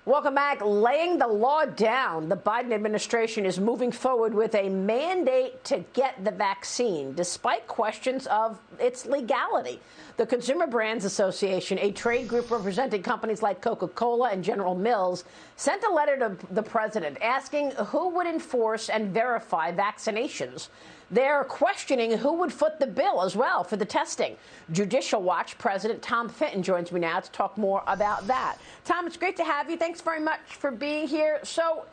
Welcome back. Laying the law down, the Biden administration is moving forward with a mandate to get the vaccine, despite questions of its legality. The Consumer Brands Association, a trade group representing companies like Coca-Cola and General Mills, sent a letter to the president asking who would enforce and verify vaccinations. They're questioning who would foot the bill as well for the testing. Judicial Watch President Tom Fitton joins me now to talk more about that. Tom, it's great to have you. Thanks very much for being here. So,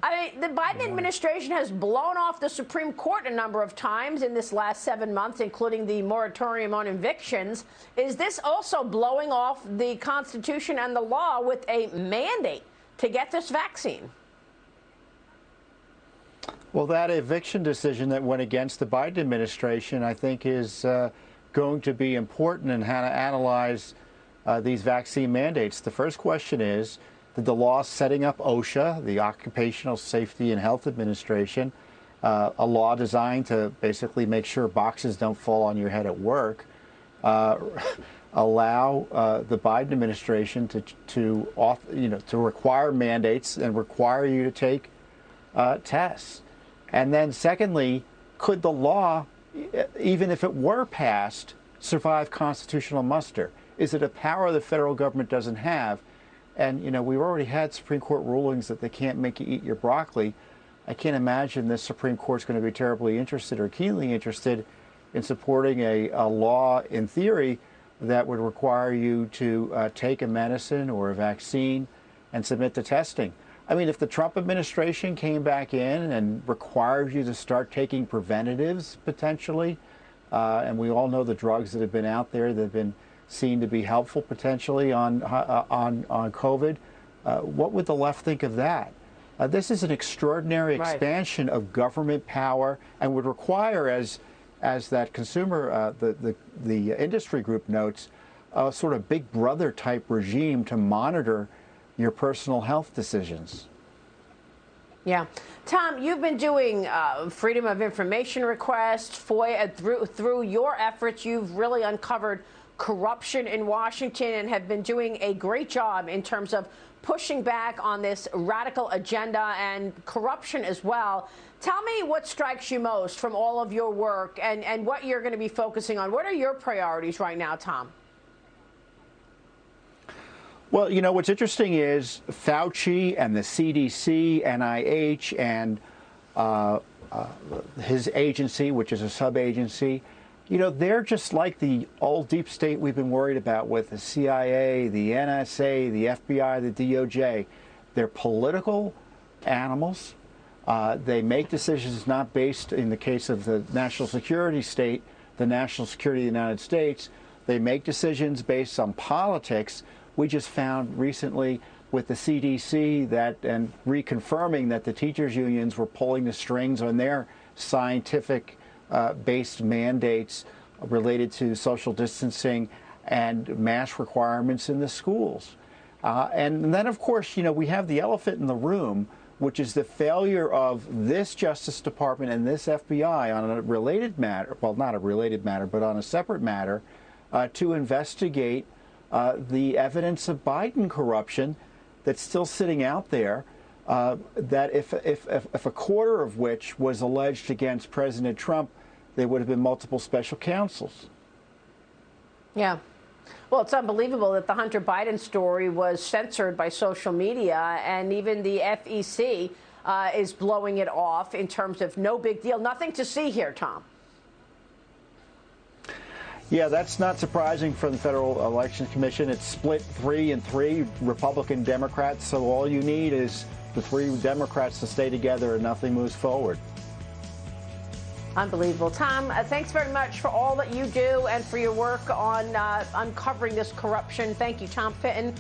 the Biden administration has blown off the Supreme Court a number of times in this last 7 months, including the moratorium on evictions. Is this also blowing off the Constitution and the law with a mandate to get this vaccine? Well, that eviction decision that went against the Biden administration, I think, is going to be important in how to analyze these vaccine mandates. The first question is, did the law setting up OSHA, the Occupational Safety and Health Administration, a law designed to basically make sure boxes don't fall on your head at work, allow the Biden administration to require mandates and require you to take tests? And then secondly, could the law, even if it were passed, survive constitutional muster? Is it a power the federal government doesn't have? And, we've already had Supreme Court rulings that they can't make you eat your broccoli. I can't imagine this Supreme Court's going to be terribly interested or keenly interested in supporting a law, in theory, that would require you to take a medicine or a vaccine and submit to testing. I mean, if the Trump administration came back in and required you to start taking preventatives, potentially, and we all know the drugs that have been out there that have been seen to be helpful potentially on COVID, what would the left think of that? This is an extraordinary expansion of government power and would require, as that consumer, the industry group notes, a sort of Big Brother type regime to monitor your personal health decisions. Yeah. Tom, you've been doing freedom of information requests, FOIA, through your efforts. You've really uncovered corruption in Washington and have been doing a great job in terms of pushing back on this radical agenda and corruption as well. Tell me what strikes you most from all of your work and what you're going to be focusing on. What are your priorities right now, Tom? Well, what's interesting is Fauci and the CDC, NIH, and his agency, which is a sub-agency, they're just like the old deep state we've been worried about with the CIA, the NSA, the FBI, the DOJ. They're political animals. They make decisions not based, in the case of the national security state, the national security of the United States. They make decisions based on politics. We just found recently with the CDC and reconfirming that the teachers' unions were pulling the strings on their scientific based mandates related to social distancing and mask requirements in the schools. And then, of course, we have the elephant in the room, which is the failure of this Justice Department and this FBI on a related matter, well, not a related matter, but on a separate matter, to investigate the evidence of Biden corruption that's still sitting out there, that if a quarter of which was alleged against President Trump, there would have been multiple special counsels. Yeah. Well, it's unbelievable that the Hunter Biden story was censored by social media, and even the FEC is blowing it off in terms of no big deal. Nothing to see here, Tom. Yeah, that's not surprising for the Federal Election Commission. It's split 3-3, Republican, Democrats. So all you need is the 3 Democrats to stay together and nothing moves forward. Unbelievable. Tom, thanks very much for all that you do and for your work on uncovering this corruption. Thank you, Tom Fitton.